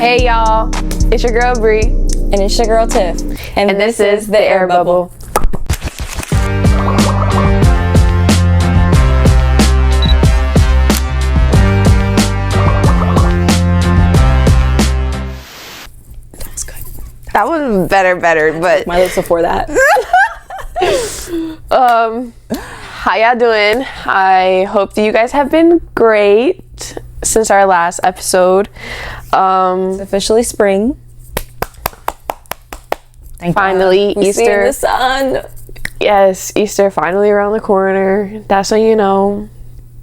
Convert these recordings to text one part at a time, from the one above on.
Hey y'all, it's your girl Bree. And it's your girl Tiff. And this is The Air Bubble. That was good. That was better, but My lips before that. how y'all doing? I hope that you guys have been great since our last episode. It's officially spring. Thank Finally, God. Easter. We're seeing the sun. Yes, Easter finally around the corner. That's when you know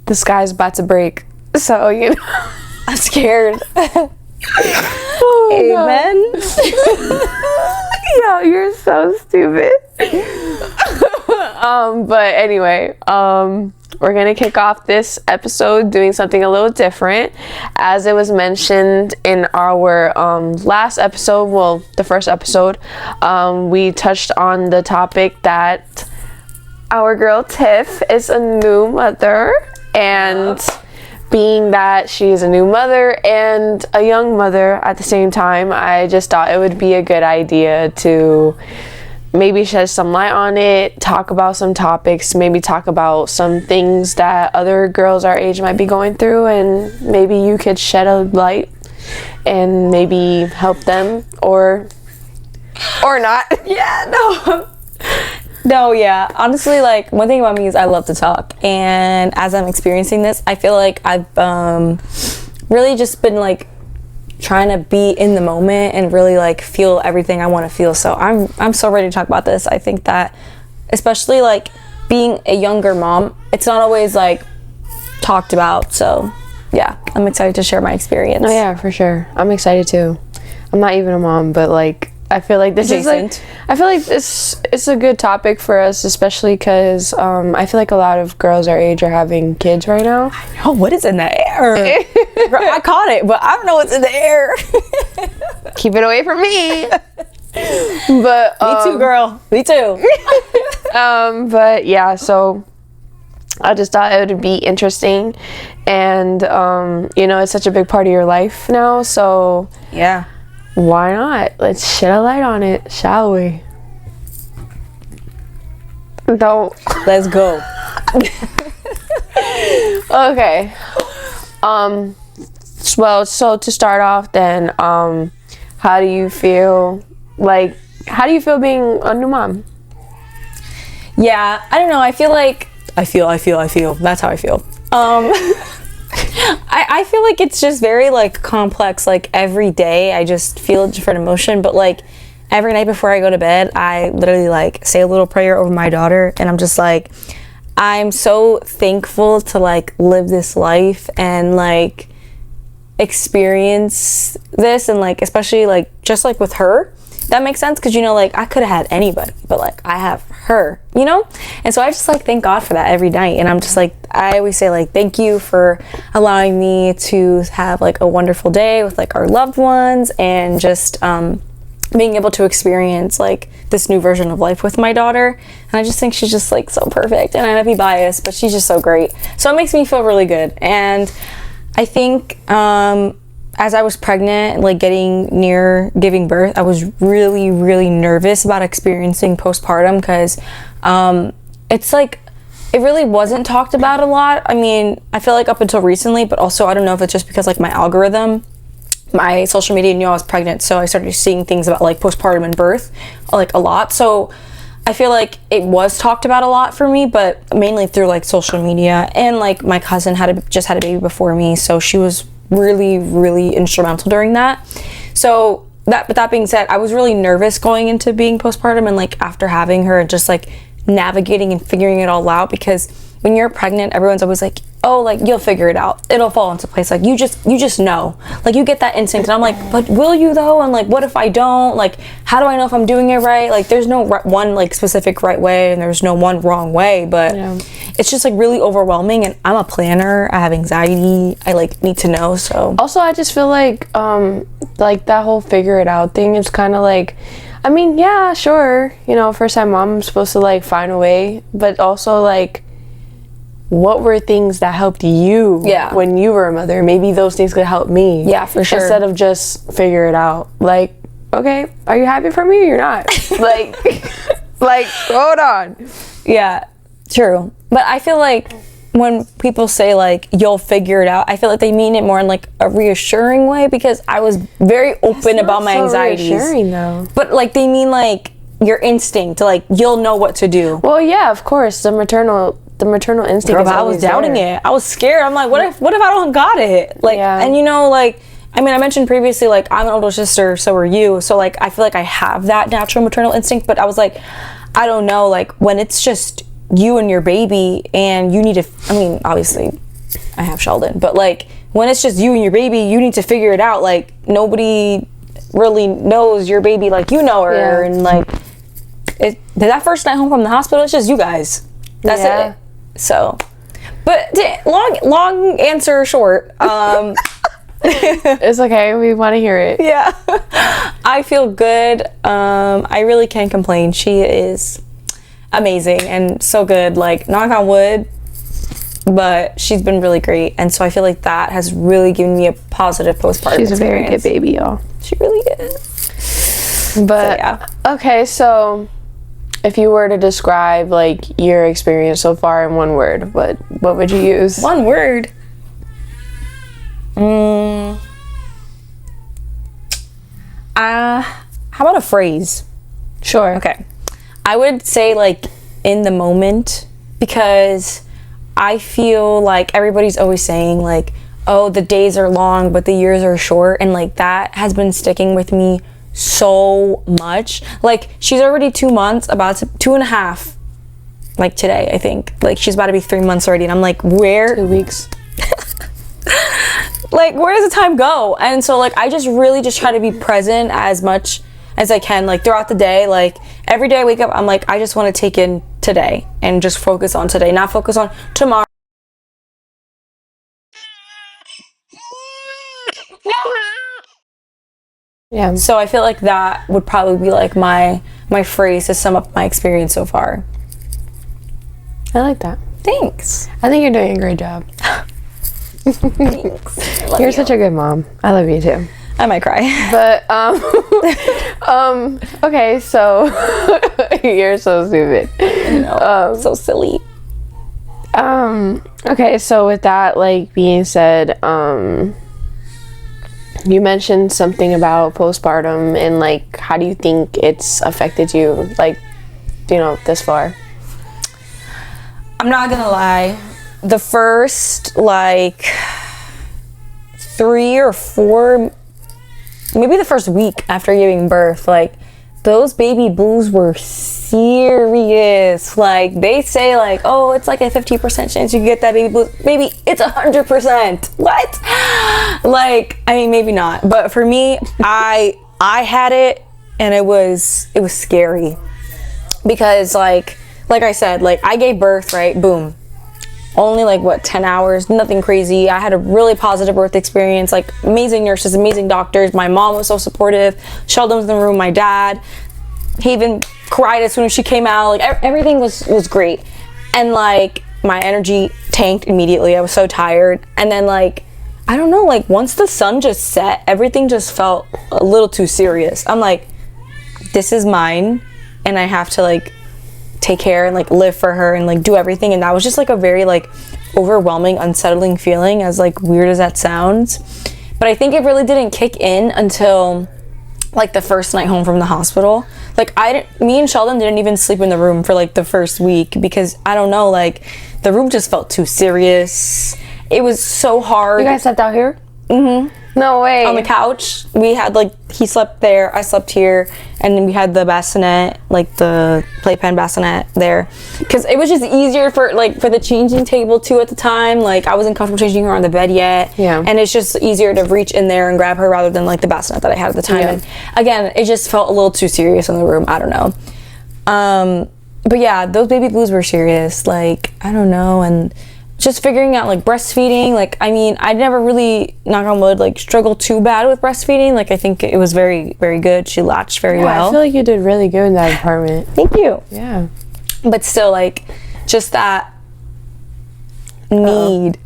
the sky's about to break. So, you know. I'm scared. Oh, Amen. Yo, you're so stupid. But anyway, we're gonna kick off this episode doing something a little different. As it was mentioned in our last episode, well, the first episode, we touched on the topic that our girl Tiff is a new mother, and being that she's a new mother and a young mother at the same time, I just thought it would be a good idea to maybe shed some light on it, talk about some topics, maybe talk about some things that other girls our age might be going through, and maybe you could shed a light and maybe help them or not. Yeah, no, yeah. Honestly, like, one thing about me is I love to talk. And as I'm experiencing this, I feel like I've really just been, like, trying to be in the moment and really, like, feel everything I want to feel. So I'm so ready to talk about this. I think that, especially, like, being a younger mom, it's not always, like, talked about. So, yeah, I'm excited to share my experience. Oh, yeah, for sure. I'm excited, too. I'm not even a mom, but, like, I feel like this is like, I feel like it's a good topic for us, especially because I feel like a lot of girls our age are having kids right now. I know, what is in the air? I caught it, but I don't know what's in the air. Keep it away from me. But me too, girl. Me too. But yeah, so I just thought it would be interesting, and you know, it's such a big part of your life now, so yeah. Why not? Let's shed a light on it, shall we? Don't. Let's go. Okay. Well, so to start off then, how do you feel being a new mom? Yeah, I don't know. I feel like I feel. That's how I feel. I feel like it's just very, like, complex. Like, every day I just feel a different emotion, but, like, every night before I go to bed, I literally, like, say a little prayer over my daughter, and I'm just like, I'm so thankful to, like, live this life and, like, experience this, and, like, especially, like, just, like, with her. That makes sense, because, you know, like, I could have had anybody, but, like, I have her, you know? And so I just, like, thank God for that every night. And I'm just, like, I always say, like, thank you for allowing me to have, like, a wonderful day with, like, our loved ones, and just being able to experience, like, this new version of life with my daughter. And I just think she's just, like, so perfect. And I might be biased, but she's just so great. So it makes me feel really good. And I think as I was pregnant, like, getting near giving birth, I was really, really nervous about experiencing postpartum, because it's like, it really wasn't talked about a lot. I mean, I feel like up until recently, but also I don't know if it's just because, like, my algorithm, my social media knew I was pregnant, so I started seeing things about, like, postpartum and birth, like, a lot. So I feel like it was talked about a lot for me, but mainly through, like, social media. And, like, my cousin just had a baby before me, so she was really, really instrumental during that. So but that being said, I was really nervous going into being postpartum, and, like, after having her, and just, like, navigating and figuring it all out, because when you're pregnant, everyone's always like, oh, like, you'll figure it out, it'll fall into place, like, you just know, like, you get that instinct. And I'm like, but will you though? And, like, what if I don't? Like, how do I know if I'm doing it right? Like, there's no one, like, specific right way, and there's no one wrong way, but yeah. It's just, like, really overwhelming. And I'm a planner, I have anxiety, I, like, need to know. So also, I just feel like that whole figure it out thing is kind of like, I mean, yeah, sure, you know, first time mom, I'm supposed to, like, find a way, but also, like, what were things that helped you when you were a mother? Maybe those things could help me. Yeah, for sure. Instead of just figure it out. Like, okay, are you happy for me or you're not? like, hold on. Yeah, true. But I feel like when people say like you'll figure it out, I feel like they mean it more in like a reassuring way, because I was very open about my anxieties. Reassuring though. But like they mean like your instinct to like you'll know what to do. Well, yeah, of course, the maternal instinct. Girl, I was doubting it. I was scared. I'm like, what if I don't got it? Like, and you know, like, I mean, I mentioned previously, like, I'm an older sister, so are you. So like, I feel like I have that natural maternal instinct, but I was like, I don't know, like when it's just you and your baby and you need to, I mean, obviously I have Sheldon, but like when it's just you and your baby, you need to figure it out. Like nobody really knows your baby like you know her. And like that first night home from the hospital, it's just you guys. That's it. So, but long answer short, it's okay, we want to hear it. Yeah. I feel good. I really can't complain. She is amazing and so good, like knock on wood, but she's been really great, and so I feel like that has really given me a positive postpartum experience. She's a very good baby, y'all. She really is. But okay, so if you were to describe like your experience so far in one word, what would you use? One word? How about a phrase? Sure. Okay. I would say like in the moment, because I feel like everybody's always saying like, oh, the days are long, but the years are short. And like that has been sticking with me so much. Like she's already 2 months, about 2.5, like today, I think. Like she's about to be 3 months already. And I'm like, where? 2 weeks. Like, where does the time go? And so like, I just really just try to be present as much as I can, like throughout the day. Like every day I wake up, I'm like, I just want to take in today and just focus on today, not focus on tomorrow. Yeah. So I feel like that would probably be like my phrase to sum up my experience so far. I like that. Thanks. I think you're doing a great job. Thanks. You're such a good mom. I love you too. I might cry. But okay, so you're so stupid. No, so silly. Okay, so with that like being said, you mentioned something about postpartum and like how do you think it's affected you, like, you know, this far? I'm not gonna lie, the first like 3 or 4, maybe the first week after giving birth, like those baby blues were serious. Like they say like, oh, it's like a 50% chance you can get that baby blues. Baby, it's 100%. What? Like, I mean, maybe not, but for me, I had it, and it was scary, because like I said, like I gave birth, right? Boom. Only like what, 10 hours, nothing crazy. I had a really positive birth experience, like amazing nurses, amazing doctors. My mom was so supportive. Sheldon was in the room, my dad. He even cried as soon as she came out. Like everything was great. And like my energy tanked immediately. I was so tired. And then like, I don't know, like once the sun just set, everything just felt a little too serious. I'm like, this is mine, and I have to like take care and like live for her and like do everything. And that was just like a very like overwhelming, unsettling feeling, as like weird as that sounds. But I think it really didn't kick in until like the first night home from the hospital. Like me and Sheldon didn't even sleep in the room for like the first week, because I don't know, like the room just felt too serious. It was so hard. You guys slept out here? Mm-hmm. No way. On the couch. We had like, he slept there, I slept here, and then we had the bassinet, like the playpen bassinet there, because it was just easier for the changing table too at the time. Like I wasn't comfortable changing her on the bed yet, and it's just easier to reach in there and grab her rather than like the bassinet that I had at the time. And again, it just felt a little too serious in the room. I don't know. But yeah, those baby blues were serious. Like I don't know. And just figuring out like breastfeeding, like I mean, I never really, knock on wood, like struggled too bad with breastfeeding. Like I think it was very, very good. She latched very well. I feel like you did really good in that department. Thank you. Yeah. But still, like just that need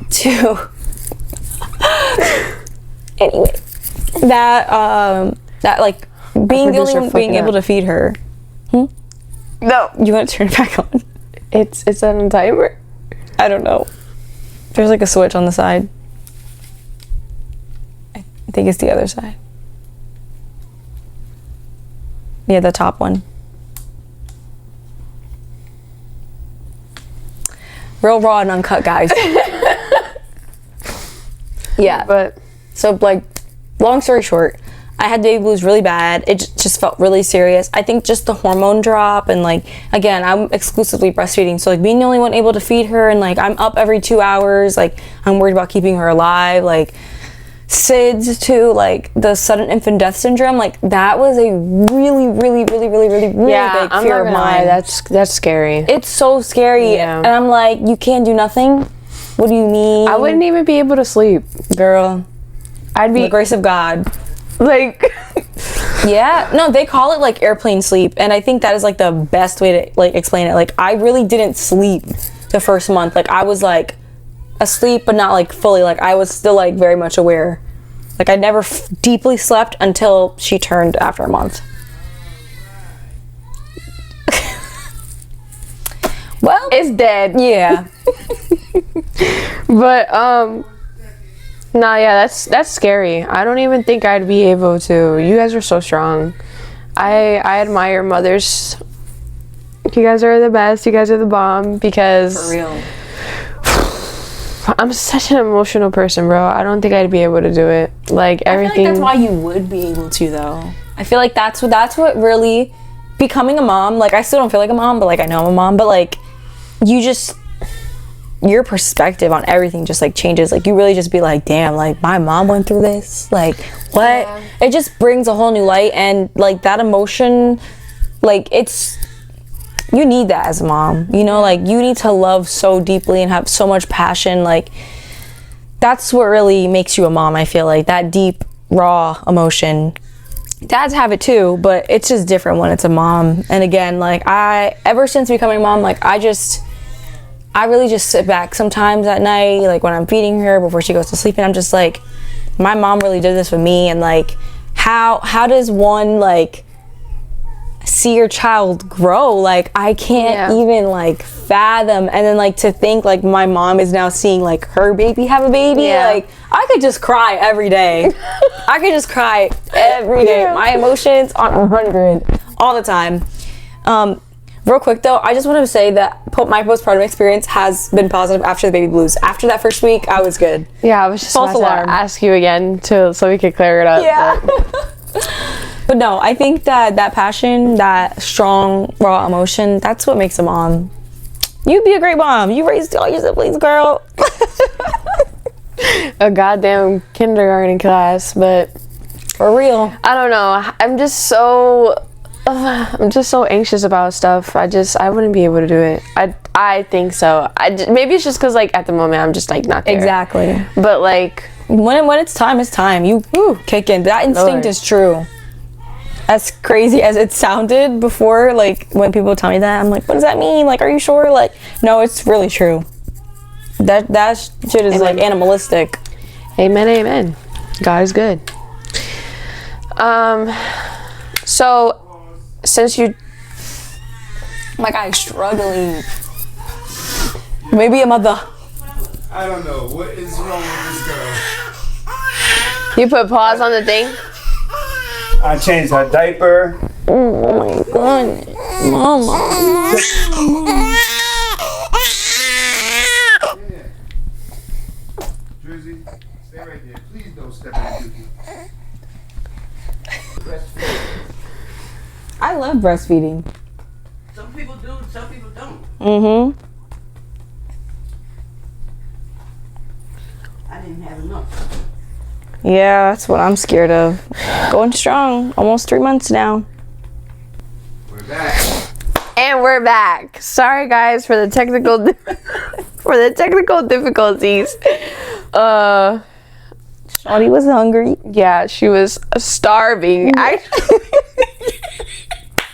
to anyway, that like being the only one being able to feed her. No. You want to turn it back on? It's on a timer. I don't know. There's like a switch on the side. I think it's the other side. Yeah, the top one. Real raw and uncut, guys. Yeah. But so, like, long story short, I had baby blues really bad. It just felt really serious. I think just the hormone drop, and like, again, I'm exclusively breastfeeding, so like being the only one able to feed her, and like I'm up every 2 hours, like I'm worried about keeping her alive, like SIDS too, like the sudden infant death syndrome, like that was a really big fear of mine. That's scary. It's so scary. Yeah. And I'm like, you can't do nothing? What do you mean? I wouldn't even be able to sleep. Girl, I'd be the grace of God. like Yeah, no, they call it like airplane sleep, and I think that is like the best way to like explain it. Like I really didn't sleep the first month. Like I was like asleep, but not like fully. Like I was still like very much aware. Like I never deeply slept until she turned after a month. Well, it's dead. yeah. But nah, yeah, that's scary. I don't even think I'd be able to. You guys are so strong. I admire mothers. You guys are the best. You guys are the bomb, because For real. I'm such an emotional person, bro. I don't think I'd be able to do it. Like everything. I feel like that's why you would be able to, though. I feel like that's what really becoming a mom. Like I still don't feel like a mom, but like I know I'm a mom. But like you just, your perspective on everything just like changes. Like you really just be like, damn, like my mom went through this. Like what? Yeah. It just brings a whole new light, and like that emotion, like it's. You need that as a mom, you know, like you need to love so deeply and have so much passion. Like that's what really makes you a mom. I feel like that deep, raw emotion. Dads have it too, but it's just different when it's a mom. And again, like ever since becoming a mom, like I really just sit back sometimes at night, like when I'm feeding her before she goes to sleep, and I'm just like, my mom really did this with me. And like, how does one like see your child grow? Like I can't even like fathom. And then like to think like my mom is now seeing like her baby have a baby. Like I could just cry every day. I could just cry every day. My emotions on 100 all the time. Real quick though, I just want to say that my postpartum experience has been positive after the baby blues. After that first week, I was good. Yeah, I was just about to ask you again so we could clear it up. Yeah. But no, I think that passion, that strong, raw emotion, that's what makes a mom. You'd be a great mom. You raised all your siblings, girl. A goddamn kindergarten class, but for real. I don't know. I'm just so anxious about stuff. I wouldn't be able to do it. I think so. Maybe it's just because like at the moment I'm just like not there. Exactly. But like when it's time, it's time. You kick in. That instinct is true. As crazy as it sounded before, like when people tell me that, I'm like, what does that mean? Like, are you sure? Like, no, it's really true. That shit is like animalistic. Amen, amen. God is good. So since you, my guy is struggling. Maybe a mother. I don't know what is wrong with this girl. You put pause on the thing. I changed her diaper. Oh my god, mama. Drizzy, stay right there. Please don't step in the dookie. I love breastfeeding. Some people do, some people don't. Mm-hmm. I didn't have enough. Yeah, that's what I'm scared of. Going strong. Almost 3 months now. We're back. And we're back. Sorry guys for the technical difficulties. Shawty was hungry. Yeah, she was starving.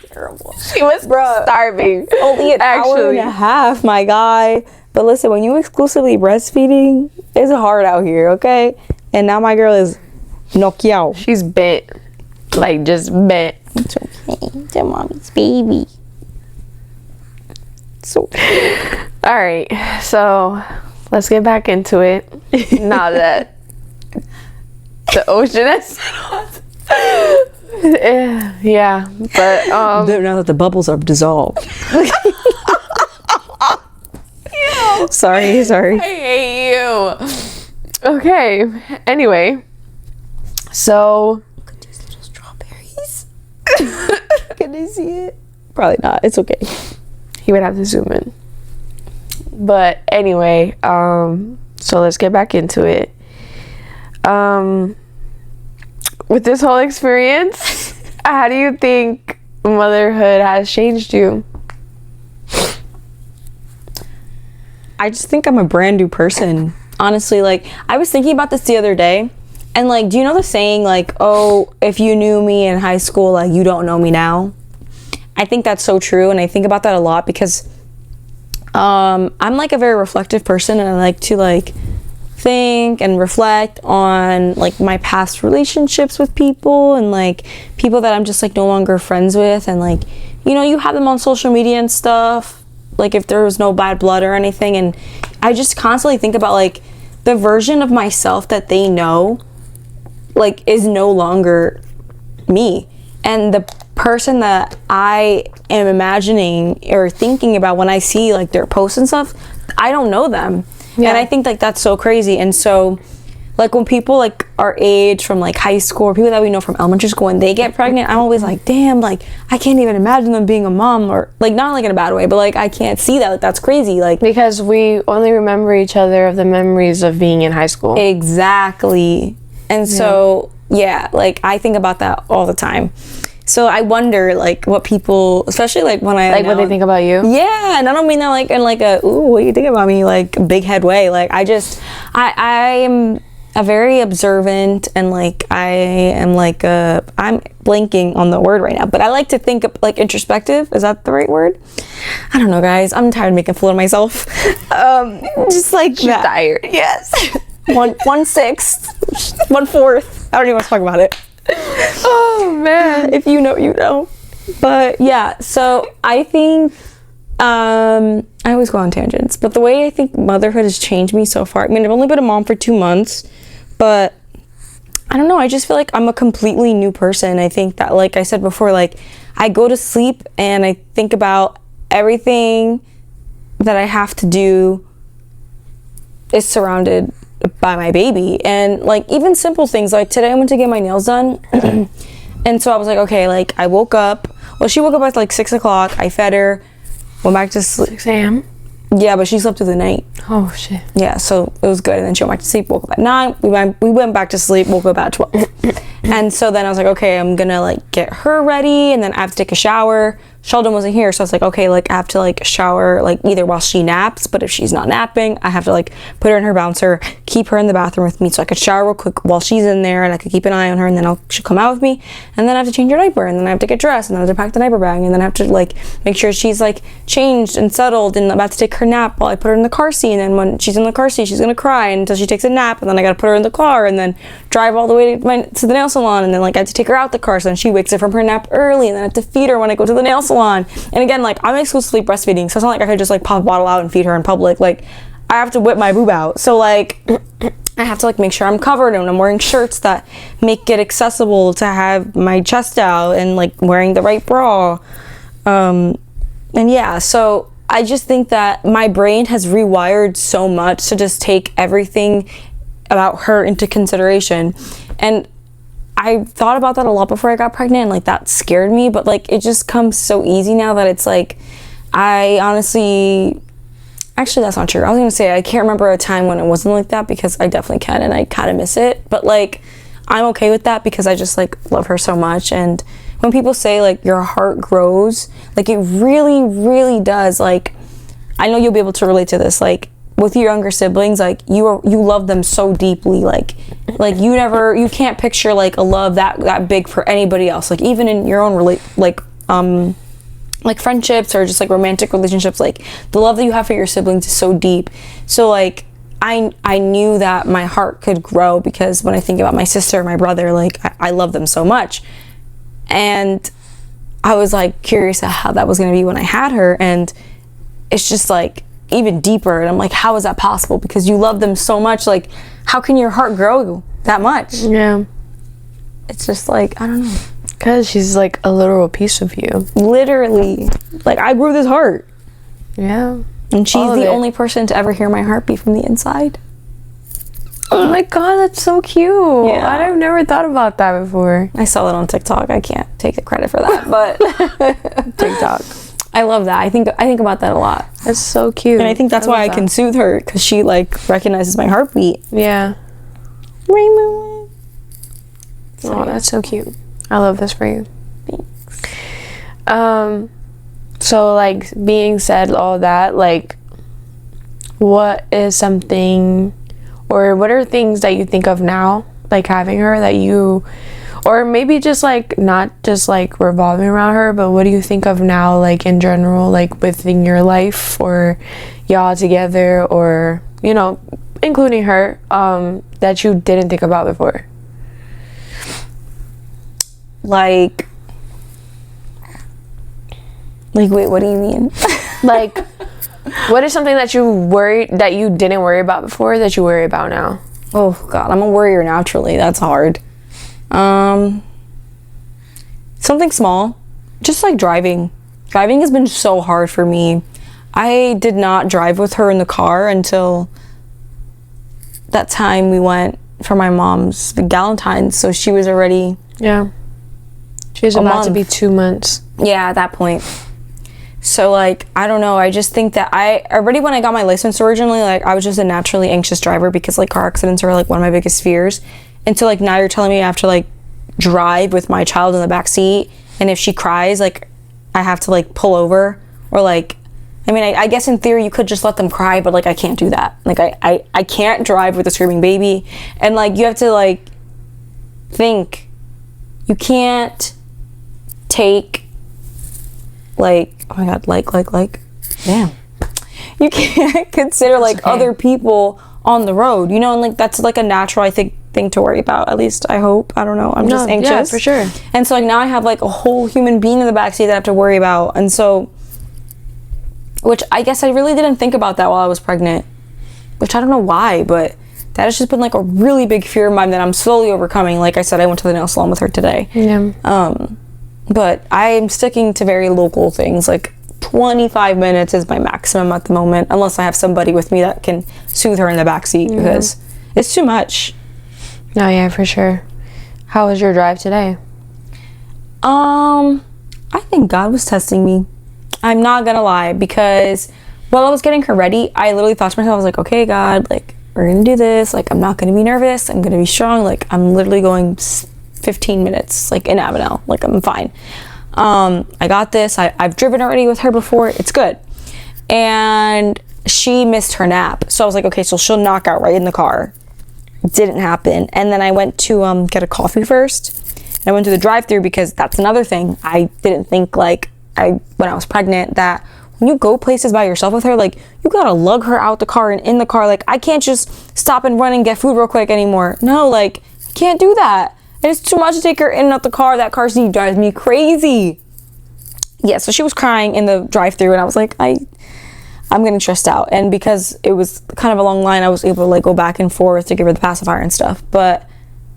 Terrible. She was starving. Only an hour and a half, my guy. But listen, when you exclusively breastfeeding, it's hard out here, okay? And now my girl is knockout. She's bent. Like, just bent. It's okay. It's your mommy's baby. So All right, so let's get back into it. Now that the ocean has yeah, but now that the bubbles are dissolved. Sorry. I hate you. Okay, anyway, so Look at these little strawberries. Can they see it? Probably not. It's okay. he would have to zoom in. But anyway, so let's get back into it. With this whole experience, how do you think motherhood has changed you? I just think I'm a brand new person. Honestly, like, I was thinking about this the other day. And, like, do you know the saying, like, oh, if you knew me in high school, like, you don't know me now? I think that's so true. And I think about that a lot because I'm, like, a very reflective person. And I like to, like, think and reflect on, like, my past relationships with people. And, like, people that I'm just, like, no longer friends with. And, like, you know, you have them on social media and stuff. Like, if there was no bad blood or anything. And I just constantly think about, like, the version of myself that they know, like, is no longer me. And the person that I am imagining or thinking about when I see, like, their posts and stuff, I don't know them. Yeah. And I think, like, that's so crazy. And so, like, when people, like, our age from, like, high school or people that we know from elementary school and they get pregnant, I'm always like, damn, like, I can't even imagine them being a mom, or, like, not, like, in a bad way, but, like, I can't see that. Like, that's crazy. Like, Because we only remember each other of the memories of being in high school. exactly. And so, yeah, like, I think about that all the time. So I wonder, like, what people, especially, like, when I... Like, what they think about you? Yeah, and I don't mean that, like, in, like, a, ooh, what do you think about me, like, big head way. Like, I am a very observant, and, like, I am, like, I'm blanking on the word right now, but I like to think of, like, introspective. Is that the right word? I don't know, guys. I'm tired of making a fool of myself. Just, like, She's tired. Yes. 1/6, 1/4. I don't even want to talk about it. Oh, man. If you know, you know. But yeah, so I think I always go on tangents, but the way I think motherhood has changed me so far, I mean, I've only been a mom for 2 months, but I don't know, I just feel like I'm a completely new person. I think that, like I said before, like, I go to sleep and I think about everything that I have to do is surrounded by my baby. And, like, even simple things, like today I went to get my nails done and so I was like, okay, like, I woke up, well, she woke up at like 6 o'clock, I fed her, went back to sleep. 6 a.m.? Yeah, but she slept through the night. Oh, shit. Yeah, so it was good. And then she went back to sleep, woke up at 9. We went back to sleep, woke up at 12. And so then I was like, okay, I'm gonna, like, get her ready, and then I have to take a shower. Sheldon wasn't here, so I was like, okay, like, I have to, like, shower, like, either while she naps, but if she's not napping, I have to, like, put her in her bouncer, keep her in the bathroom with me so I could shower real quick while she's in there, and I could keep an eye on her, and then she'll come out with me, and then I have to change her diaper, and then I have to get dressed, and then I have to pack the diaper bag, and then I have to, like, make sure she's, like, changed and settled, and I'm about to take her nap while I put her in the car seat, and then when she's in the car seat, she's gonna cry until she takes a nap, and then I gotta put her in the car, and then drive all the way to the nail salon, and then, like, I have to take her out the car, so then she wakes up from her nap early, and then I have to feed her when I go to the nail salon. And again, like, I'm exclusively breastfeeding, so it's not like I could just, like, pop a bottle out and feed her in public. Like, I have to whip my boob out, so, like, I have to, like, make sure I'm covered, and I'm wearing shirts that make it accessible to have my chest out, and, like, wearing the right bra. And yeah, so I just think that my brain has rewired so much to just take everything about her into consideration. And I thought about that a lot before I got pregnant, and, like, that scared me, but, like, it just comes so easy now that it's like, I honestly, actually, that's not true. I was gonna say I can't remember a time when it wasn't like that, because I definitely can, and I kind of miss it, but, like, I'm okay with that because I just, like, love her so much. And when people say, like, your heart grows, like, it really, really does. Like, I know you'll be able to relate to this, like, with your younger siblings, like, you love them so deeply, like you can't picture, like, a love that big for anybody else, like, even in your own like friendships or just like romantic relationships, like the love that you have for your siblings is so deep. So like I knew that my heart could grow, because when I think about my sister, my brother, like I love them so much. And I was like curious at how that was going to be when I had her, and it's just like even deeper. And I'm like, how is that possible? Because you love them so much, like how can your heart grow that much? Yeah. It's just like, I don't know. Because she's like a literal piece of you. Literally. Like, I grew this heart. Yeah. And she's the only person to ever hear my heartbeat from the inside. Oh my god, that's so cute. Yeah. I've never thought about that before. I saw that on TikTok. I can't take the credit for that, but TikTok. I love that. I think about that a lot. That's so cute. And I think that's why I can soothe her, because she like recognizes my heartbeat. Yeah. Rainbow. Oh, that's so cute. I love this for you. Thanks. So like being said all that, like what is something, or what are things that you think of now, like having her, that you, or maybe just like not just like revolving around her, but what do you think of now, like in general, like within your life, or y'all together, or you know, including her, that you didn't think about before? Like wait, what do you mean? Like, what is something that you didn't worry about before that you worry about now? Oh God, I'm a worrier naturally. That's hard. Something small, just like driving. Driving has been so hard for me. I did not drive with her in the car until that time we went for my mom's Galentine's. So she was already, Yeah. She's about to be 2 months. yeah, at that point. So like, I don't know, I just think that when I got my license originally, like I was just a naturally anxious driver, because like car accidents are like one of my biggest fears. And so like now you're telling me I have to like drive with my child in the back seat, and if she cries, like I have to like pull over, or like, I mean, I guess in theory you could just let them cry, but like I can't do that. Like I can't drive with a screaming baby. And like you have to like think, you can't take like, oh my God, like damn, you can't consider like other people on the road, you know, and like that's like a natural, I think, thing to worry about. At least I hope. I don't know, I'm just anxious. Yeah, for sure. And so like now I have like a whole human being in the backseat that I have to worry about. And so, which I guess I really didn't think about that while I was pregnant, which I don't know why, but that has just been like a really big fear of mine that I'm slowly overcoming. Like I said, I went to the nail salon with her today. Yeah. But I'm sticking to very local things. Like 25 minutes is my maximum at the moment, unless I have somebody with me that can soothe her in the backseat, because it's too much. No, yeah, for sure. How was your drive today? I think God was testing me. I'm not gonna lie, because while I was getting her ready, I literally thought to myself, I was like, okay, God, like, we're gonna do this. Like, I'm not gonna be nervous. I'm gonna be strong. Like, I'm literally going 15 minutes, like, in Avenel. Like, I'm fine. I got this. I've driven already with her before. It's good. And she missed her nap. So I was like, okay, so she'll knock out right in the car. Didn't happen. And then I went to get a coffee first. And I went to the drive-thru, because that's another thing. I didn't think, like, when I was pregnant, that when you go places by yourself with her, like, you gotta lug her out the car and in the car. Like, I can't just stop and run and get food real quick anymore. No, like, I can't do that. It's too much to take her in and out the car. That car seat drives me crazy. Yeah, so she was crying in the drive-thru, and I was like, I'm getting stressed out. And because it was kind of a long line, I was able to like go back and forth to give her the pacifier and stuff. But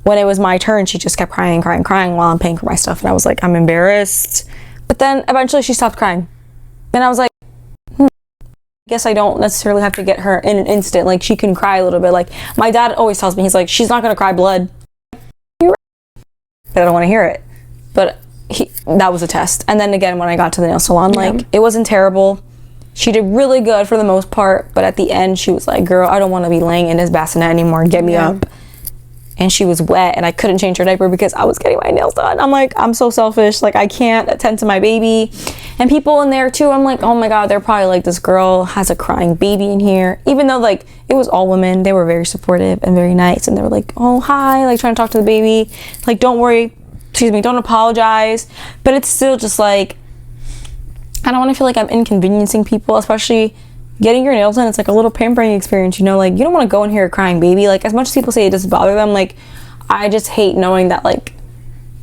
when it was my turn, she just kept crying while I'm paying for my stuff. And I was like, I'm embarrassed. But then eventually she stopped crying. Then I was like, I guess I don't necessarily have to get her in an instant. Like, she can cry a little bit. Like, my dad always tells me, he's like, she's not gonna cry blood. You're right. But I don't want to hear it. But that was a test. And then again, when I got to the nail salon, like, it wasn't terrible. She did really good for the most part, but at the end she was like, girl, I don't want to be laying in this bassinet anymore, get me up. And she was wet, and I couldn't change her diaper because I was getting my nails done. I'm like, I'm so selfish, like, I can't attend to my baby. And people in there too, I'm like, oh my God, they're probably like, this girl has a crying baby in here. Even though like it was all women, they were very supportive and very nice, and they were like, oh hi, like trying to talk to the baby, like, don't worry, don't apologize. But it's still just like, I don't want to feel like I'm inconveniencing people, especially getting your nails done. It's like a little pampering experience, you know, like you don't want to go in here crying baby. Like as much as people say it doesn't bother them, like I just hate knowing that like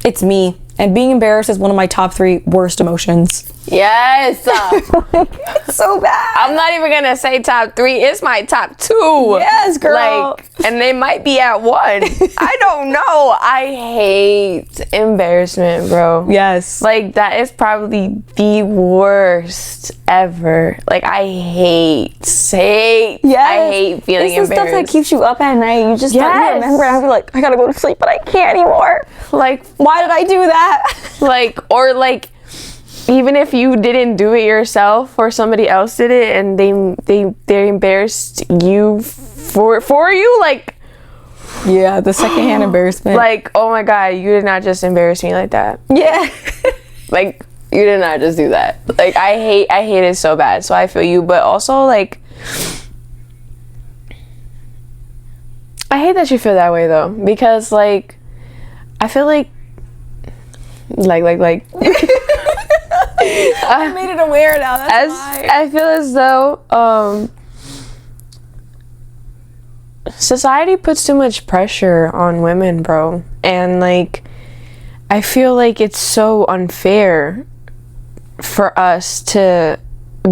it's me, and being embarrassed is one of my top 3 worst emotions. Yes. It's so bad. I'm not even gonna say top 3. It's my top 2. Yes, girl. Like, and they might be at 1. I don't know. I hate embarrassment, bro. Yes. Like, that is probably the worst ever. Like, I hate Yes. I hate feeling it's the stuff that embarrassed. keeps you up at night. You just don't Yes. remember. And I feel like I gotta go to sleep, but I can't anymore. Like, Why did I do that? like, or like, even if you didn't do it yourself or somebody else did it and they embarrassed you for you, like, Yeah, the secondhand embarrassment. like, oh my god, you did not just embarrass me like that. yeah. Like, you did not just do that. Like, I hate it so bad. So I feel you, but also like, I hate that you feel that way though, because like, I feel like I made it aware now. That's why. I feel as though society puts too much pressure on women, bro, and like I feel like it's so unfair for us to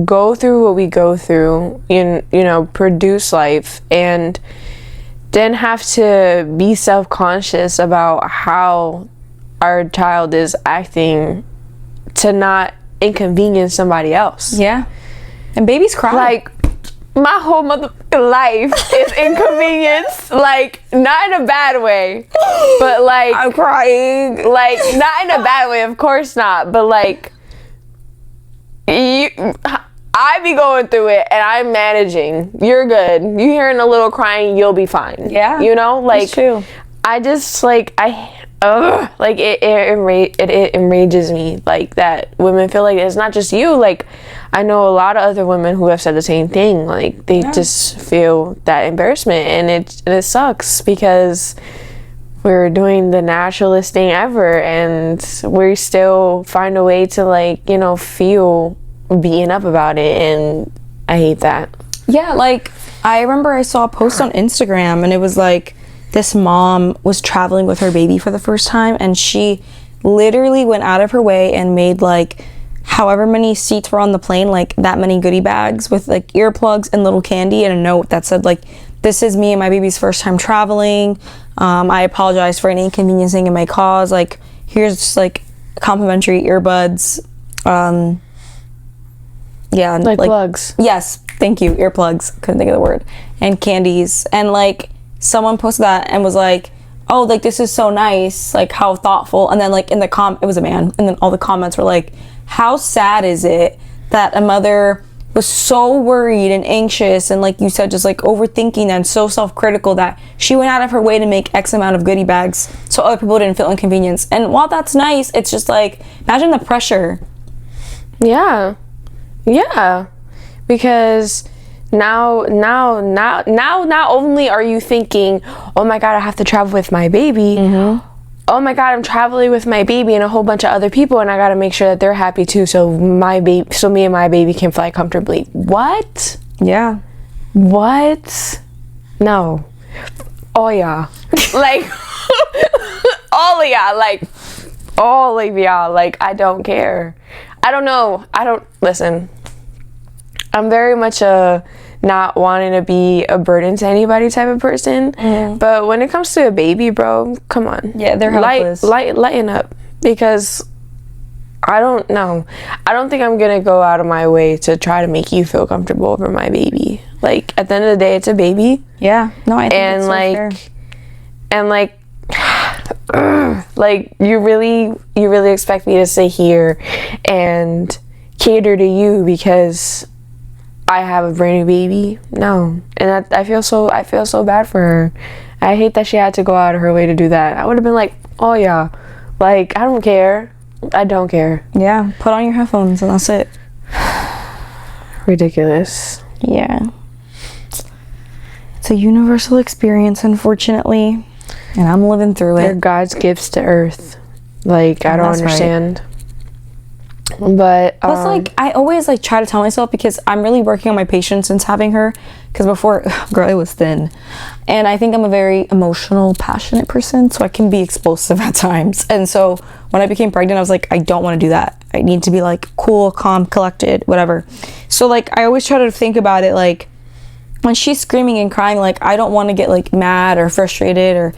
go through what we go through, you know, produce life, and then have to be self-conscious about how our child is acting to not inconvenience somebody else. Yeah. And babies cry. Like, my whole motherfucking life is inconvenience. Like, not in a bad way, but like, I'm crying. like, not in a bad way, of course not, but like, I be going through it and I'm managing. You're good. You hearing a little crying, you'll be fine. Yeah. You know, like, It's true. I just like like it enrages me like that women feel like it's not just you. Like, I know a lot of other women who have said the same thing. Like, they just feel that embarrassment, and it sucks because we're doing the naturalist thing ever, and we still find a way to, like, you know, feel beaten up about it, and I hate that. Yeah, like I remember I saw a post on Instagram and it was like this mom was traveling with her baby for the first time, and she literally went out of her way and made like however many seats were on the plane, like that many goodie bags with like earplugs and little candy and a note that said like, this is me and my baby's first time traveling. I apologize for any inconveniencing in my cause. Like, here's just like complimentary earbuds. Yeah, Like plugs. Yes, thank you. Earplugs. Couldn't think of the word. And candies. And like someone posted that and was like, oh, like this is so nice, like how thoughtful. And then like in the it was a man, and then all the comments were like, how sad is it that a mother was so worried and anxious and, like you said, just like overthinking and so self-critical that she went out of her way to make X amount of goodie bags so other people didn't feel inconvenienced. And while that's nice, it's just like, imagine the pressure. Yeah, because now not only are you thinking, oh my god, I have to travel with my baby, oh my god, I'm traveling with my baby and a whole bunch of other people, and I gotta make sure that they're happy too, so me and my baby can fly comfortably. What? Yeah. What? No. Oh yeah. Like, all of y'all, like, I don't care. I don't know. Listen, I'm very much a not wanting to be a burden to anybody type of person. But when it comes to a baby, bro, come on. Yeah, they're helpless. Lighten up. Because I don't know. I don't think I'm going to go out of my way to try to make you feel comfortable over my baby. Like, at the end of the day, it's a baby. Yeah. No, I think And it's so fair. And like, like, you really expect me to sit here and cater to you because I have a brand new baby? No. And I feel so bad for her. I hate that she had to go out of her way to do that. I would have been like, oh yeah, like, I don't care. Yeah, put on your headphones and that's it. Ridiculous. Yeah. It's a universal experience, unfortunately, and I'm living through They're it. God's gifts to earth. Like, I don't That's right. understand. But Plus, like, I always like try to tell myself, because I'm really working on my patience since having her. Because before, girl, it was thin, and I think I'm a very emotional, passionate person, so I can be explosive at times. And so when I became pregnant, I was like, I don't want to do that. I need to be like cool, calm, collected, whatever. So like, I always try to think about it like, when she's screaming and crying, like, I don't want to get like mad or frustrated or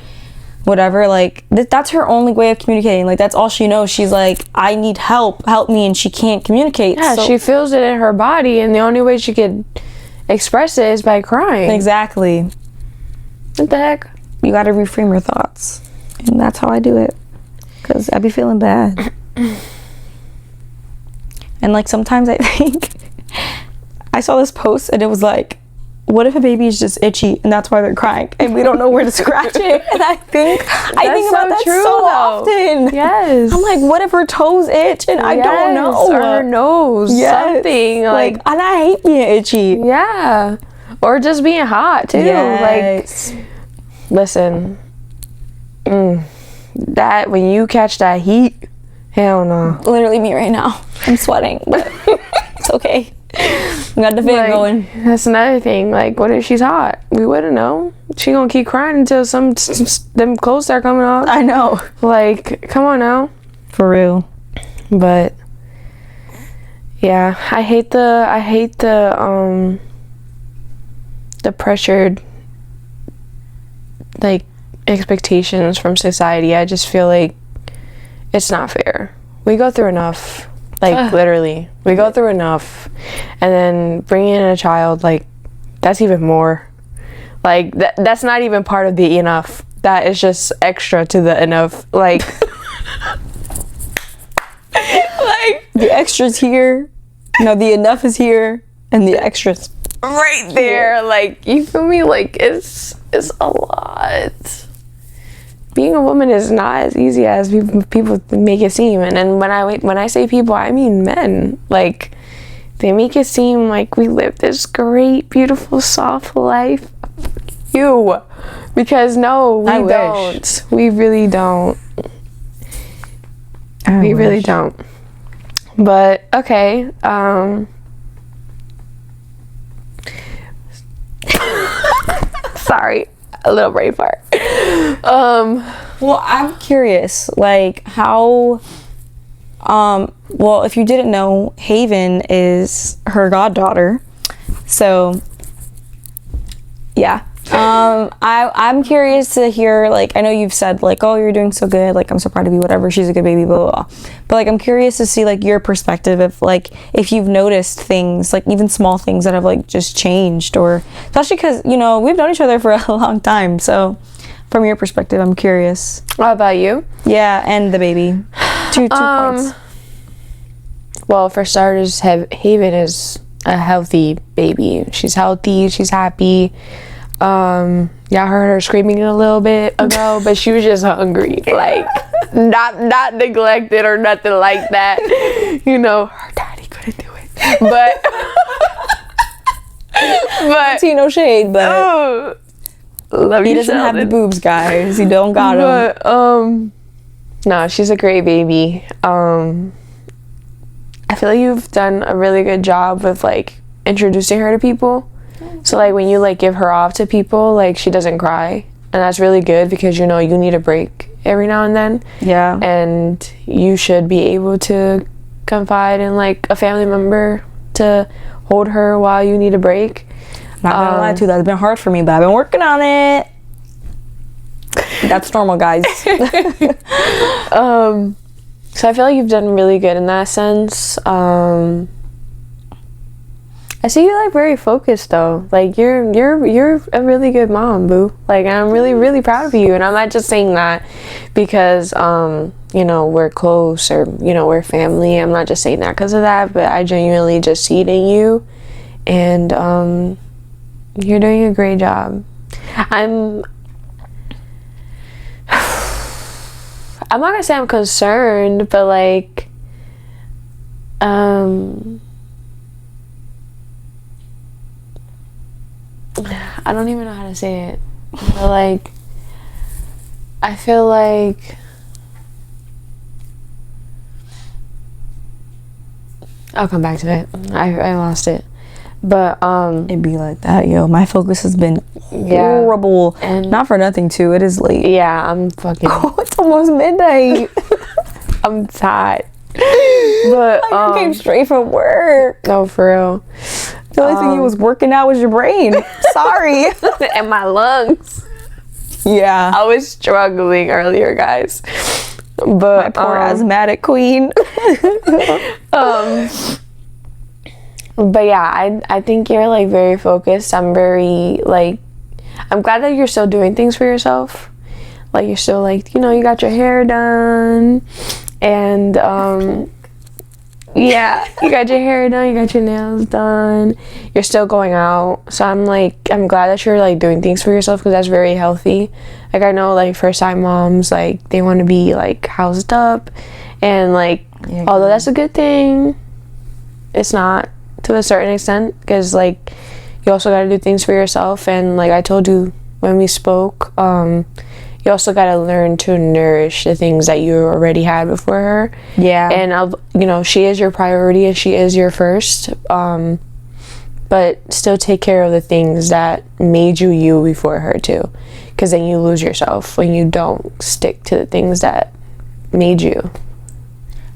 whatever. Like, that's her only way of communicating. Like, that's all she knows. She's like, I need help me, and she can't communicate. yeah, so, she feels it in her body, and the only way she could express it is by crying. exactly. What the heck? You got to reframe your thoughts, and that's how I do it, because I be feeling bad. And like, sometimes I think I saw this post, and it was like, what if a baby is just itchy and that's why they're crying and we don't know where to scratch it? And I think about that true, so though. often. Yes. I'm like, what if her toes itch and I don't know? Or her nose, Yes. something Like, and I hate being itchy. yeah, or just being hot too. Yes. Like, listen, that when you catch that heat, hell no. Literally me right now. I'm sweating, but it's okay. We got the fan Like, going. that's another thing. Like, what if she's hot? We wouldn't know. She gonna keep crying until them clothes start coming off. I know. Like, come on now. For real. But yeah, I hate the pressured, like, expectations from society. I just feel like it's not fair. We go through enough. Like, literally, we go through enough, and then bringing in a child, like, that's even more. Like, that's not even part of the enough. That is just extra to the enough. Like, like, The extras here. No, the enough is here, and the extras right there. Like, you feel me? Like, it's a lot. Being a woman is not as easy as people make it seem. And then when I say people, I mean men. Like, they make it seem like we live this great, beautiful, soft life. You, because no, we don't. We really don't. We really don't. But okay. Sorry. A little brain fart. Well, I'm curious, like, how, well, if you didn't know, Haven is her goddaughter, so, yeah, I'm curious to hear, like, I know you've said, like, oh, you're doing so good, like, I'm so proud of you, whatever, she's a good baby, blah, blah, blah, but, like, I'm curious to see, like, your perspective of, like, if you've noticed things, like, even small things that have, like, just changed, or, especially because, you know, we've known each other for a long time, so, from your perspective, I'm curious. What about you? Yeah, and the baby. Two points. Well, for starters, Haven is a healthy baby. She's healthy. She's happy. Yeah, I heard her screaming a little bit ago, but she was just hungry. Like, not neglected or nothing like that. You know, her daddy couldn't do it. But See, no shade, but oh, love he you, doesn't have the Sheldon. boobs, guys. He don't got them. But no, she's a great baby. I feel like you've done a really good job with, like, introducing her to people. So, like, when you, like, give her off to people, like, she doesn't cry, and that's really good, because, you know, you need a break every now and then. Yeah. And you should be able to confide in, like, a family member to hold her while you need a break. Not gonna lie to you, that's been hard for me, but I've been working on it. That's normal, guys. So I feel like you've done really good in that sense. I see you, like, very focused though. Like, you're a really good mom, boo. Like, I'm really, really proud of you. And I'm not just saying that because you know, we're close, or, you know, we're family. I'm not just saying that because of that, but I genuinely just see it in you, and you're doing a great job. I'm not gonna say I'm concerned, but, like, I don't even know how to say it, but, like, I feel like I'll come back to it. I lost it. But It'd be like that, yo. My focus has been Yeah. horrible. And- not for nothing too. It is late. yeah, I'm fucking It's almost midnight. I'm tired. But I came straight from work. no, for real. The only thing you was working out was your brain. Sorry. And my lungs. Yeah. I was struggling earlier, guys. But My poor asthmatic queen. But yeah, I think you're like very focused. I'm very like, I'm glad that you're still doing things for yourself. Like you're still like, you know, you got your hair done, and yeah, you got your hair done, you got your nails done. You're still going out, so I'm glad that you're like doing things for yourself because that's very healthy. Like I know like first time moms like they want to be like housed up, and like although that's a good thing, it's not to a certain extent because like you also got to do things for yourself. And like I told you when we spoke, you also got to learn to nourish the things that you already had before her. Yeah. And you know, she is your priority and she is your first, but still take care of the things that made you you before her too, because then you lose yourself when you don't stick to the things that made you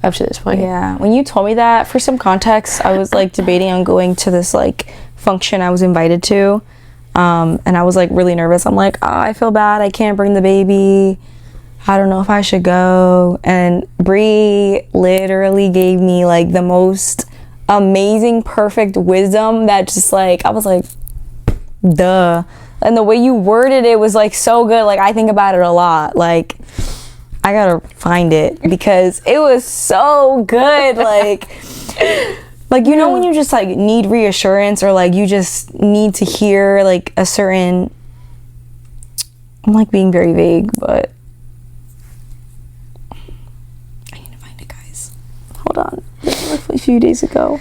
up to this point. Yeah, when you told me that, for some context, I was like debating on going to this like function I was invited to, and I was like really nervous. I'm like, oh, I feel bad, I can't bring the baby, I don't know if I should go. And Bree literally gave me like the most amazing, perfect wisdom that just like, I was like, duh. And the way you worded it was like so good. Like I think about it a lot. Like I gotta find it because it was so good. Like you know when you just like need reassurance or like you just need to hear like a certain, I'm like being very vague, but I need to find it, guys. Hold on. This was like a few days ago.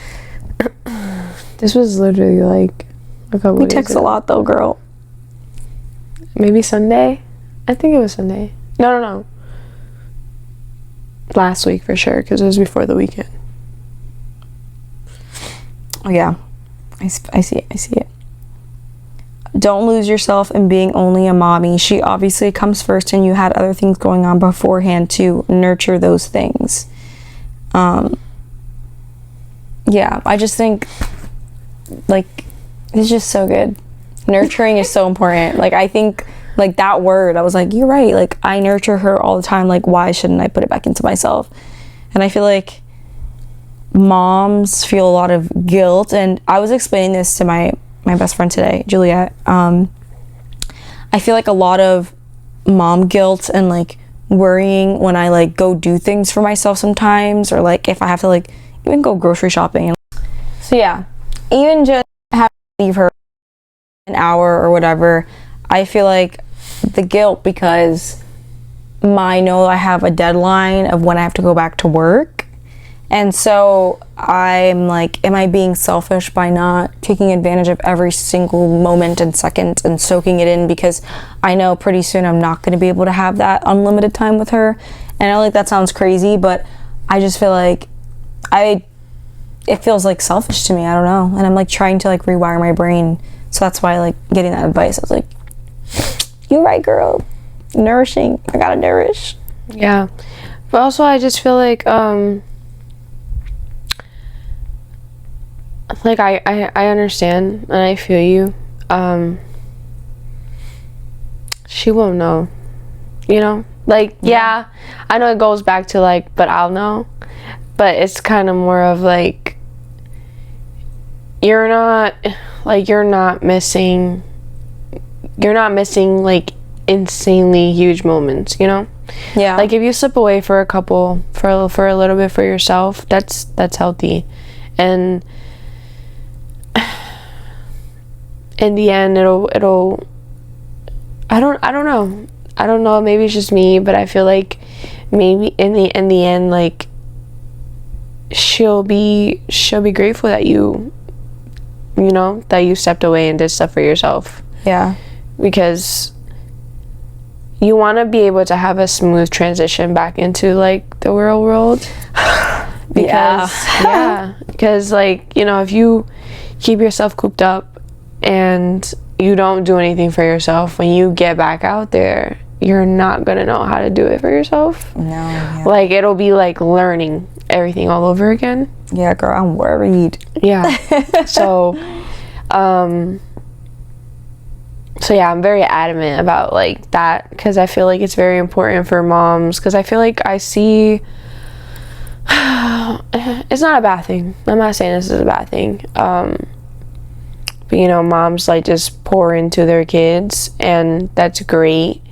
This was literally like a couple We days text ago. a lot though, girl. Maybe Sunday? I think it was Sunday. No. Last week for sure, because it was before the weekend. Oh yeah, I see it. Don't lose yourself in being only a mommy. She obviously comes first and you had other things going on beforehand to nurture those things. Yeah, I just think like it's just so good. Nurturing is so important. Like I think like that word, I was like, you're right. Like I nurture her all the time. Like why shouldn't I put it back into myself? And I feel like moms feel a lot of guilt. And I was explaining this to my best friend today, Juliet. I feel like a lot of mom guilt and like worrying when I like go do things for myself sometimes, or like if I have to like even go grocery shopping. So yeah, even just have to leave her an hour or whatever, I feel like the guilt because I know I have a deadline of when I have to go back to work. And so I'm like, am I being selfish by not taking advantage of every single moment and second and soaking it in, because I know pretty soon I'm not going to be able to have that unlimited time with her. And I know like that sounds crazy, but I just feel like it feels like selfish to me. I don't know. And I'm like trying to like rewire my brain. So that's why like getting that advice, I was like, you're right, girl. Nourishing. I gotta nourish. Yeah. But also I just feel like I understand and I feel you. She won't know. You know? Like, yeah, I know it goes back to like, but I'll know. But it's kind of more of like, you're not missing like insanely huge moments, you know? Yeah. Like if you slip away for a little bit for yourself, that's healthy. And in the end it'll I don't know, maybe it's just me, but I feel like maybe in the end like she'll be grateful that you know that you stepped away and did stuff for yourself. Yeah. Because you want to be able to have a smooth transition back into like the real world. Because like, you know, if you keep yourself cooped up and you don't do anything for yourself, when you get back out there, you're not gonna know how to do it for yourself. No. Yeah. Like, it'll be like learning everything all over again. Yeah, girl, I'm worried. Yeah. So yeah, I'm very adamant about like that, because I feel like it's very important for moms, because I feel like I see it's not a bad thing. I'm not saying this is a bad thing. But you know, moms like just pour into their kids, and that's great.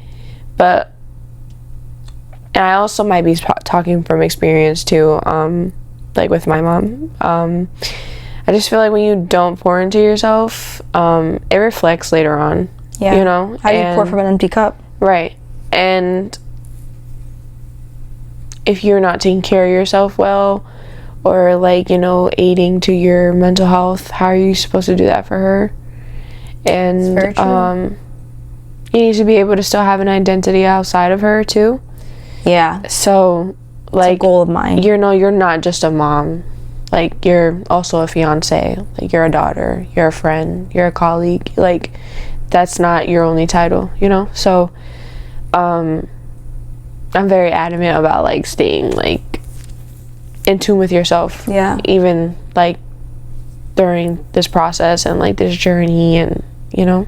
But, and I also might be talking from experience too, like with my mom. I just feel like when you don't pour into yourself, it reflects later on. Yeah. You know? How do you pour from an empty cup? Right. And if you're not taking care of yourself well, or like, you know, aiding to your mental health, how are you supposed to do that for her? And you need to be able to still have an identity outside of her too. Yeah. So like, it's a goal of mine. You know, you're not just a mom. Like, you're also a fiance. Like, you're a daughter. You're a friend. You're a colleague. Like, that's not your only title, you know? So, I'm very adamant about, like, staying, like, in tune with yourself. Yeah. Even, like, during this process and, like, this journey and, you know?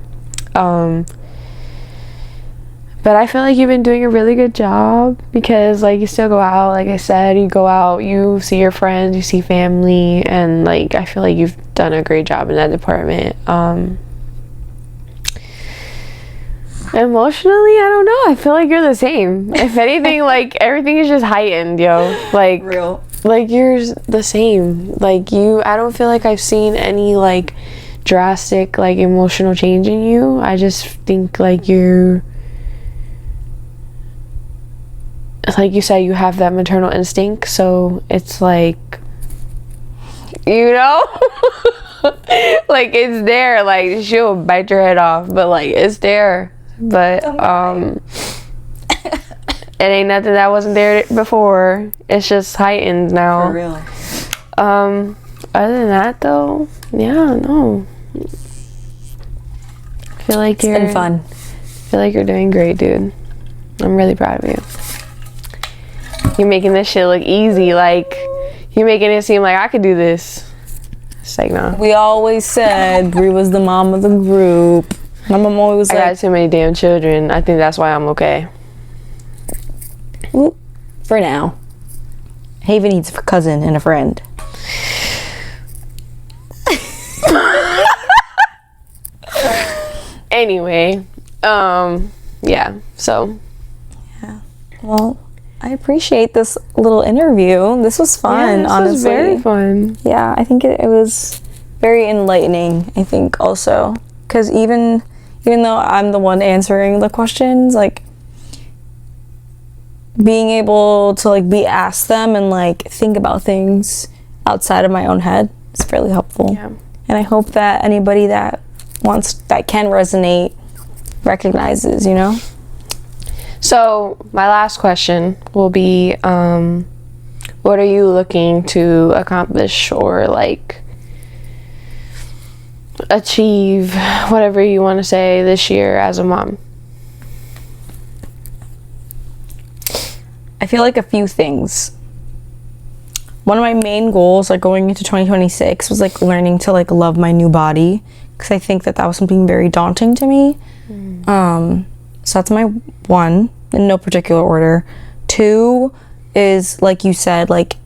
But I feel like you've been doing a really good job, because like you still go out, like I said, you go out, you see your friends, you see family, and like I feel like you've done a great job in that department. Emotionally, I don't know, I feel like you're the same. If anything, like everything is just heightened, yo. Like real. Like you're the same. Like I don't feel like I've seen any like drastic like emotional change in you. I just think like you're, like you said, you have that maternal instinct, so it's like, you know, like it's there, like she'll bite your head off, but like it's there. But it ain't nothing that wasn't there before. It's just heightened now. For real. Other than that though, yeah, no. I feel like it's been fun. I feel like you're doing great, dude. I'm really proud of you. You're making this shit look easy. Like, you're making it seem like I could do this. It's like, no. We always said Brie was the mom of the group. My mom always was I got too many damn children. I think that's why I'm okay. For now. Haven needs a cousin and a friend. Anyway, yeah, so. Yeah. Well, I appreciate this little interview. This was fun, this honestly. was very fun. Yeah, I think it was very enlightening, I think, also. Because even though I'm the one answering the questions, like, being able to, like, be asked them and, like, think about things outside of my own head is fairly helpful. Yeah. And I hope that anybody that can resonate recognizes, you know? So, my last question will be, what are you looking to accomplish or, like, achieve, whatever you want to say, this year as a mom? I feel like a few things. One of my main goals, like, going into 2026 was, like, learning to, like, love my new body, because I think that was something very daunting to me. So that's my one, in no particular order. Two is, like you said, like,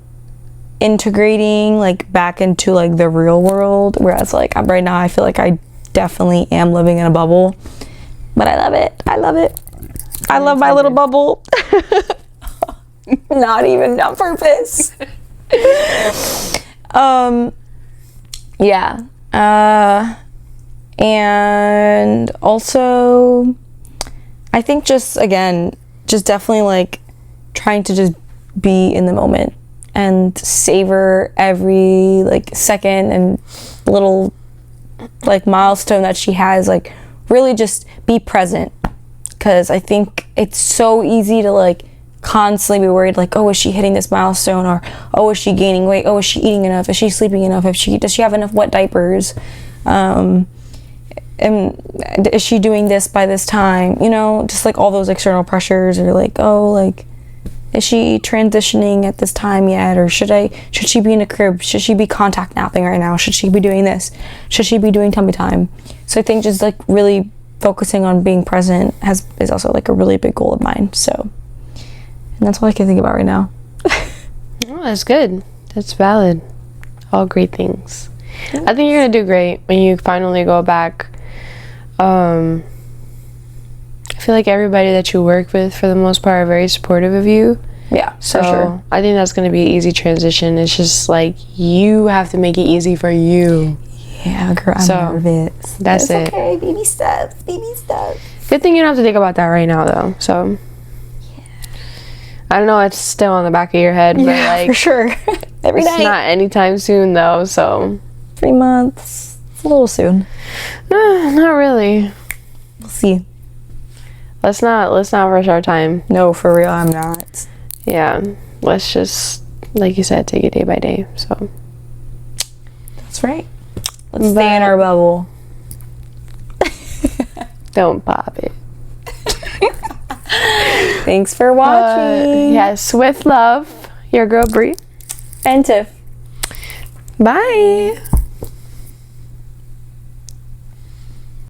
integrating, like, back into, like, the real world, whereas, like, right now I feel like I definitely am living in a bubble, but I love it. I love my little bubble. Not even on purpose. Yeah. And also, I think just definitely, like, trying to just be in the moment and savor every, like, second and little, like, milestone that she has. Like, really just be present, because I think it's so easy to, like, constantly be worried like, oh, is she hitting this milestone, or oh, is she gaining weight, oh, is she eating enough, is she sleeping enough, does she have enough wet diapers, and is she doing this by this time, you know, just like all those external pressures, or like, oh, like, is she transitioning at this time yet, or should she be in a crib, should she be contact napping right now, should she be doing this, should she be doing tummy time? So I think just like really focusing on being present is also like a really big goal of mine. So, and that's all I can think about right now. Oh, that's good. That's valid. All great things. I think you're gonna do great when you finally go back. I feel like everybody that you work with, for the most part, are very supportive of you. Yeah, so for sure. I think that's gonna be an easy transition. It's just like you have to make it easy for you. Yeah, girl, I'm nervous. That's it. Okay, baby steps, baby steps. Good thing you don't have to think about that right now, though. So, I don't know. It's still on the back of your head, but like, for sure. Every it's night. not anytime soon, though. So, 3 months. It's a little soon. Not really. We'll see. Let's not rush our time. No, for real, I'm not. Yeah, let's just, like you said, take it day by day. So, that's right. Let's stay in our bubble. Don't pop it. Thanks for watching. Yes, with love, your girl Bree and Tiff. Bye.